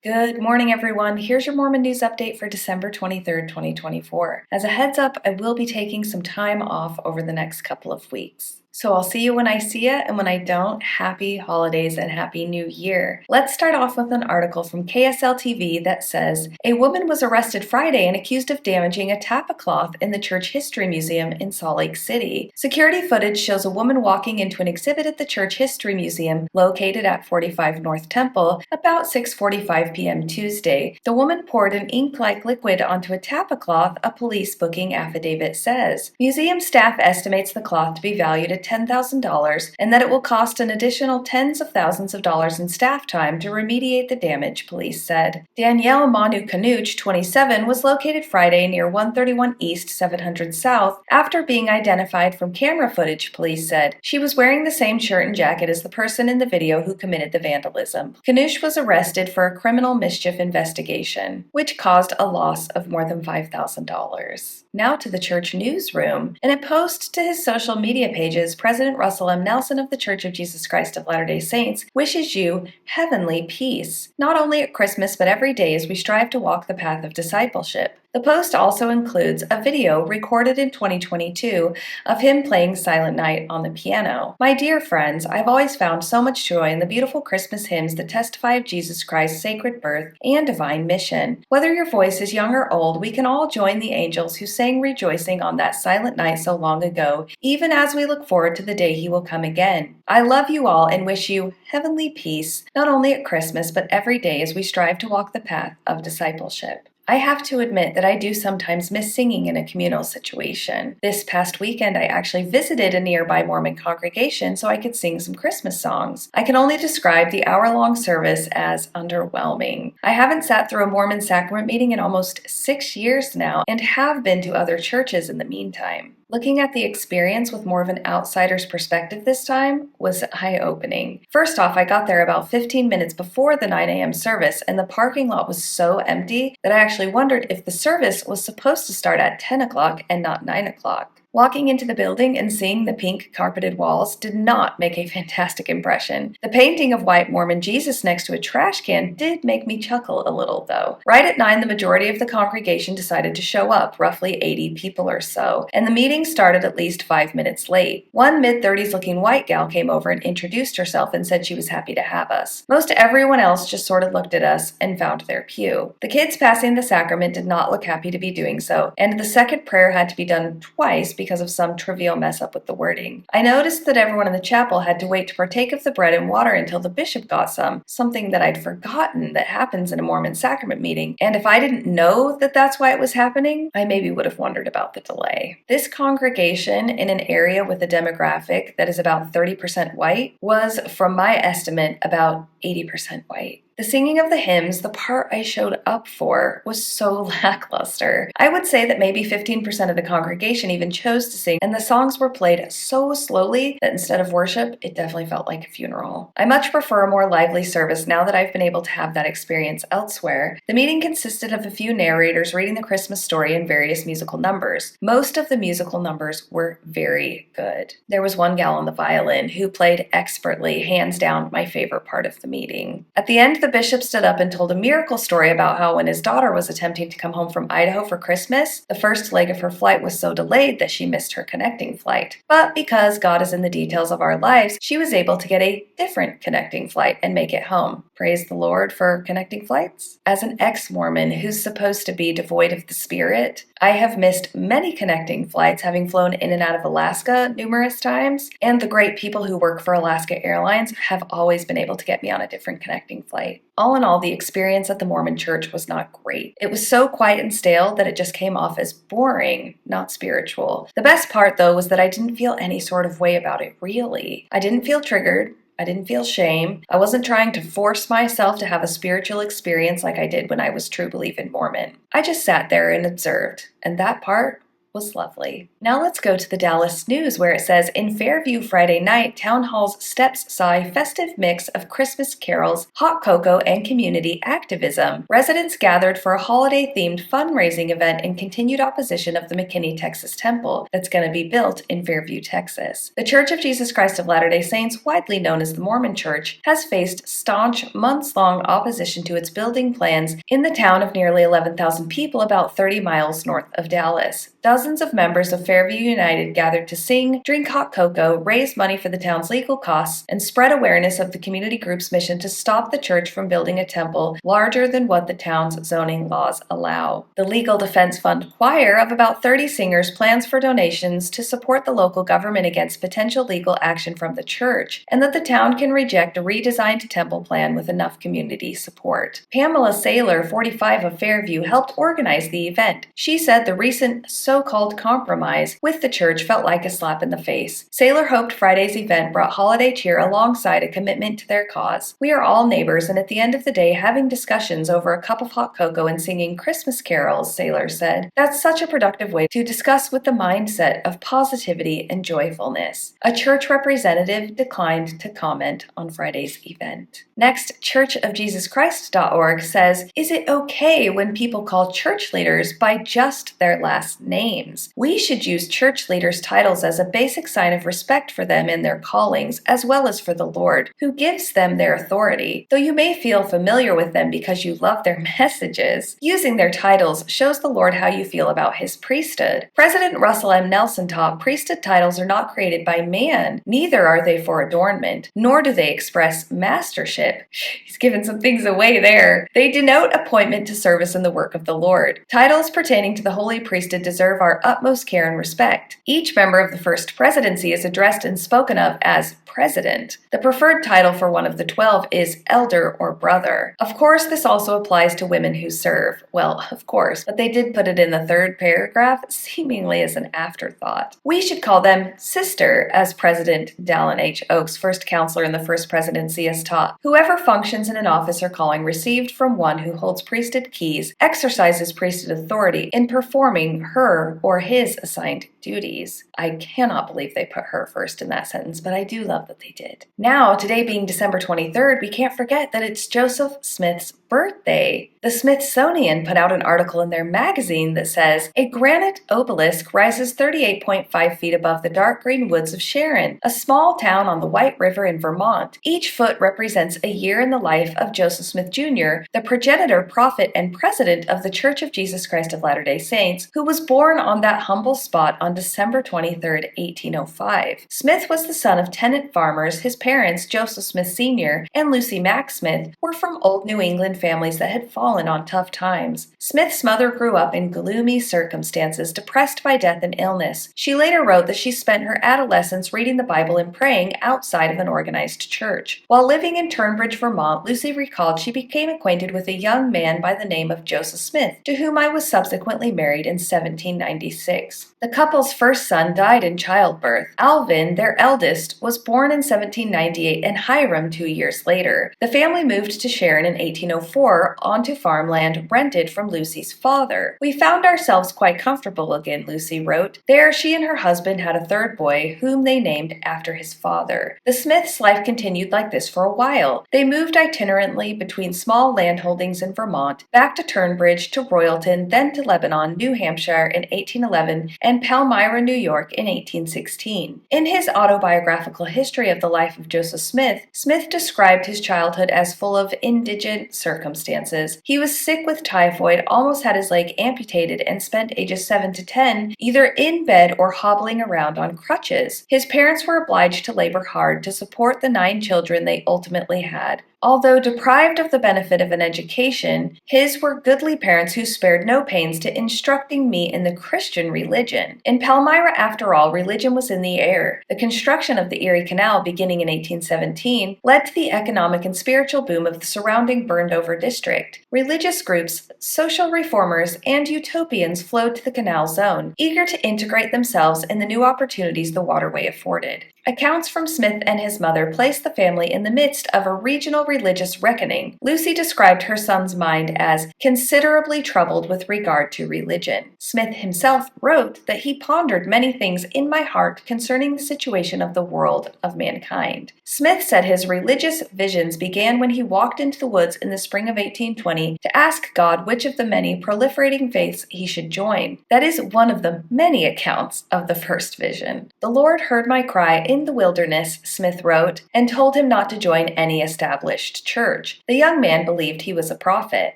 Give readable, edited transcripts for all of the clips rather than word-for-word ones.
Good morning, everyone. Here's your Mormon news update for December 23rd, 2024. As a heads up, I will be taking some time off over the next couple of weeks. So I'll see you when I see you, and when I don't, happy holidays and happy new year. Let's start off with an article from KSL TV that says, a woman was arrested Friday and accused of damaging a tapa cloth in the Church History Museum in Salt Lake City. Security footage shows a woman walking into an exhibit at the Church History Museum located at 45 North Temple about 6:45 p.m. Tuesday. The woman poured an ink-like liquid onto a tapa cloth, a police booking affidavit says. Museum staff estimates the cloth to be valued at $10,000 and that it will cost an additional tens of thousands of dollars in staff time to remediate the damage, police said. Danielle Manu Kanuch, 27, was located Friday near 131 East, 700 South after being identified from camera footage, police said. She was wearing the same shirt and jacket as the person in the video who committed the vandalism. Kanuch was arrested for a criminal mischief investigation, which caused a loss of more than $5,000. Now to the church newsroom. In a post to his social media pages, President Russell M. Nelson of the Church of Jesus Christ of Latter-day Saints wishes you heavenly peace, not only at Christmas but every day as we strive to walk the path of discipleship. The post also includes a video recorded in 2022 of him playing Silent Night on the piano. My dear friends, I've always found so much joy in the beautiful Christmas hymns that testify of Jesus Christ's sacred birth and divine mission. Whether your voice is young or old, we can all join the angels who sang rejoicing on that silent night so long ago, even as we look forward to the day he will come again. I love you all and wish you heavenly peace, not only at Christmas but every day as we strive to walk the path of discipleship. I have to admit that I do sometimes miss singing in a communal situation. This past weekend, I actually visited a nearby Mormon congregation so I could sing some Christmas songs. I can only describe the hour-long service as underwhelming. I haven't sat through a Mormon sacrament meeting in almost 6 years now and have been to other churches in the meantime. Looking at the experience with more of an outsider's perspective this time was eye-opening. First off, I got there about 15 minutes before the 9 a.m. service, and the parking lot was so empty that I actually wondered if the service was supposed to start at 10 o'clock and not 9 o'clock. Walking into the building and seeing the pink carpeted walls did not make a fantastic impression. The painting of white Mormon Jesus next to a trash can did make me chuckle a little, though. Right at 9, the majority of the congregation decided to show up, roughly 80 people or so, and the meeting started at least 5 minutes late. One mid-30s looking white gal came over and introduced herself and said she was happy to have us. Most everyone else just sort of looked at us and found their pew. The kids passing the sacrament did not look happy to be doing so, and the second prayer had to be done twice because of some trivial mess up with the wording. I noticed that everyone in the chapel had to wait to partake of the bread and water until the bishop got some, something that I'd forgotten that happens in a Mormon sacrament meeting, and if I didn't know that that's why it was happening, I maybe would have wondered about the delay. This congregation in an area with a demographic that is about 30% white was, from my estimate, about 80% white. The singing of the hymns, the part I showed up for, was so lackluster. I would say that maybe 15% of the congregation even chose to sing, and the songs were played so slowly that instead of worship, it definitely felt like a funeral. I much prefer a more lively service now that I've been able to have that experience elsewhere. The meeting consisted of a few narrators reading the Christmas story and various musical numbers. Most of the musical numbers were very good. There was one gal on the violin who played expertly, hands down my favorite part of the meeting. At the end, the bishop stood up and told a miracle story about how when his daughter was attempting to come home from Idaho for Christmas, the first leg of her flight was so delayed that she missed her connecting flight. But because God is in the details of our lives, she was able to get a different connecting flight and make it home. Praise the Lord for connecting flights. As an ex-Mormon who's supposed to be devoid of the spirit, I have missed many connecting flights, having flown in and out of Alaska numerous times, and the great people who work for Alaska Airlines have always been able to get me on a different connecting flight. All in all, the experience at the Mormon church was not great. It was so quiet and stale that it just came off as boring, not spiritual. The best part, though, was that I didn't feel any sort of way about it, really. I didn't feel triggered. I didn't feel shame. I wasn't trying to force myself to have a spiritual experience like I did when I was true believing Mormon. I just sat there and observed, and that part was lovely. Now let's go to the Dallas News, where it says, in Fairview Friday night, Town Hall's steps saw a festive mix of Christmas carols, hot cocoa, and community activism. Residents gathered for a holiday-themed fundraising event in continued opposition of the McKinney, Texas temple that's going to be built in Fairview, Texas. The Church of Jesus Christ of Latter-day Saints, widely known as the Mormon Church, has faced staunch, months-long opposition to its building plans in the town of nearly 11,000 people about 30 miles north of Dallas. Dozens of members of Fairview United gathered to sing, drink hot cocoa, raise money for the town's legal costs, and spread awareness of the community group's mission to stop the church from building a temple larger than what the town's zoning laws allow. The Legal Defense Fund choir of about 30 singers plans for donations to support the local government against potential legal action from the church, and that the town can reject a redesigned temple plan with enough community support. Pamela Saylor, 45, of Fairview, helped organize the event. She said the recent so-called compromise with the church felt like a slap in the face. Saylor hoped Friday's event brought holiday cheer alongside a commitment to their cause. We are all neighbors, and at the end of the day, having discussions over a cup of hot cocoa and singing Christmas carols, Saylor said. That's such a productive way to discuss with the mindset of positivity and joyfulness. A church representative declined to comment on Friday's event. Next, churchofjesuschrist.org says, is it okay when people call church leaders by just their last names? We should use church leaders' titles as a basic sign of respect for them in their callings, as well as for the Lord, who gives them their authority. Though you may feel familiar with them because you love their messages, using their titles shows the Lord how you feel about his priesthood. President Russell M. Nelson taught priesthood titles are not created by man, neither are they for adornment, nor do they express mastership. He's given some things away there. They denote appointment to service in the work of the Lord. Titles pertaining to the holy priesthood deserve our utmost care and respect. Each member of the First Presidency is addressed and spoken of as president. The preferred title for one of the 12 is elder or brother. Of course, this also applies to women who serve. Well, of course, but they did put it in the third paragraph, seemingly as an afterthought. We should call them sister, as President Dallin H. Oaks, first counselor in the First Presidency, has taught. Whoever functions in an office or calling received from one who holds priesthood keys exercises priesthood authority in performing her or his assigned duties. I cannot believe they put her first in that sentence, but I do love that they did. Now, today being December 23rd, we can't forget that it's Joseph Smith's birthday. The Smithsonian put out an article in their magazine that says, a granite obelisk rises 38.5 feet above the dark green woods of Sharon, a small town on the White River in Vermont. Each foot represents a year in the life of Joseph Smith Jr., the progenitor, prophet, and president of the Church of Jesus Christ of Latter-day Saints, who was born on that humble spot on December 23, 1805. Smith was the son of tenant farmers. His parents, Joseph Smith Sr. and Lucy Mack Smith, were from old New England families that had fallen on tough times. Smith's mother grew up in gloomy circumstances, depressed by death and illness. She later wrote that she spent her adolescence reading the Bible and praying outside of an organized church. While living in Turnbridge, Vermont, Lucy recalled she became acquainted with a young man by the name of Joseph Smith, to whom I was subsequently married in 1796. The couple's first son died in childbirth. Alvin, their eldest, was born in 1798 and Hiram 2 years later. The family moved to Sharon in 1804 onto farmland rented from Lucy's father. We found ourselves quite comfortable again, Lucy wrote. There she and her husband had a third boy, whom they named after his father. The Smiths' life continued like this for a while. They moved itinerantly between small landholdings in Vermont, back to Turnbridge, to Royalton, then to Lebanon, New Hampshire in 1811, and Palmyra, New York in 1816. In his autobiographical history of the life of Joseph Smith, Smith described his childhood as full of indigent circumstances. He was sick with typhoid, almost had his leg amputated, and spent ages 7 to 10 either in bed or hobbling around on crutches. His parents were obliged to labor hard to support the 9 children they ultimately had. Although deprived of the benefit of an education, his were goodly parents who spared no pains to instructing me in the Christian religion. In Palmyra, after all, religion was in the air. The construction of the Erie Canal, beginning in 1817, led to the economic and spiritual boom of the surrounding burned-over district. Religious groups, social reformers, and utopians flowed to the canal zone, eager to integrate themselves in the new opportunities the waterway afforded. Accounts from Smith and his mother placed the family in the midst of a regional religious reckoning. Lucy described her son's mind as considerably troubled with regard to religion. Smith himself wrote that he pondered many things in my heart concerning the situation of the world of mankind. Smith said his religious visions began when he walked into the woods in the spring of 1820 to ask God which of the many proliferating faiths he should join. That is one of the many accounts of the first vision. The Lord heard my cry in the wilderness, Smith wrote, and told him not to join any established church. The young man believed he was a prophet.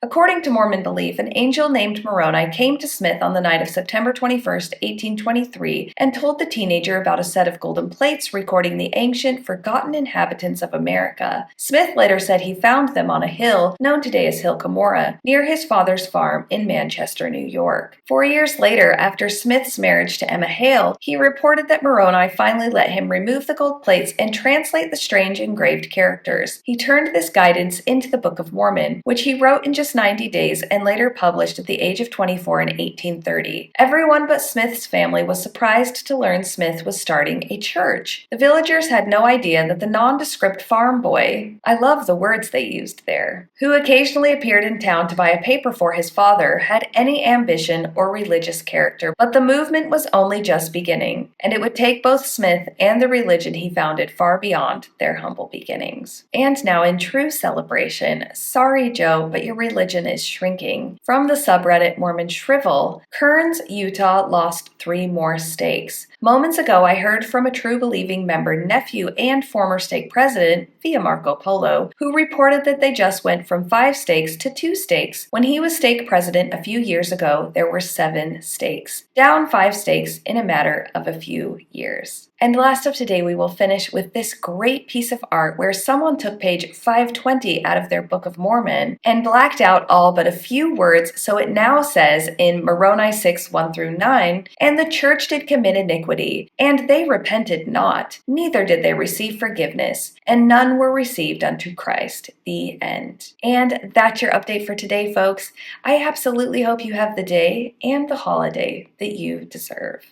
According to Mormon belief, an angel named Moroni came to Smith on the night of September 21st, 1823, and told the teenager about a set of golden plates recording the ancient, forgotten inhabitants of America. Smith later said he found them on a hill known today as Hill Cumorah, near his father's farm in Manchester, New York. 4 years later, after Smith's marriage to Emma Hale, he reported that Moroni finally let him remove the gold plates and translate the strange engraved characters. He turned this guidance into the Book of Mormon, which he wrote in just 90 days and later published at the age of 24 in 1830. Everyone but Smith's family was surprised to learn Smith was starting a church. The villagers had no idea that the nondescript farm boy, I love the words they used there, who occasionally appeared in town to buy a paper for his father, had any ambition or religious character, but the movement was only just beginning, and it would take both Smith and the religion he founded far beyond their humble beginnings. And now in true celebration, sorry Joe, but your religion is shrinking. From the subreddit Mormon Shrivel, Kearns, Utah lost 3 more stakes. Moments ago, I heard from a true believing member, nephew, and former stake president, via Marco Polo, who reported that they just went from 5 stakes to 2 stakes. When he was stake president a few years ago, there were 7 stakes, down 5 stakes in a matter of a few years. And last up today, we will finish with this great piece of art where someone took page 520 out of their Book of Mormon and blacked out all but a few words, so it now says in Moroni 6, 1-9, "And the church did commit iniquity, and they repented not, neither did they receive forgiveness, and none were received unto Christ." The end. And that's your update for today, folks. I absolutely hope you have the day and the holiday that you deserve.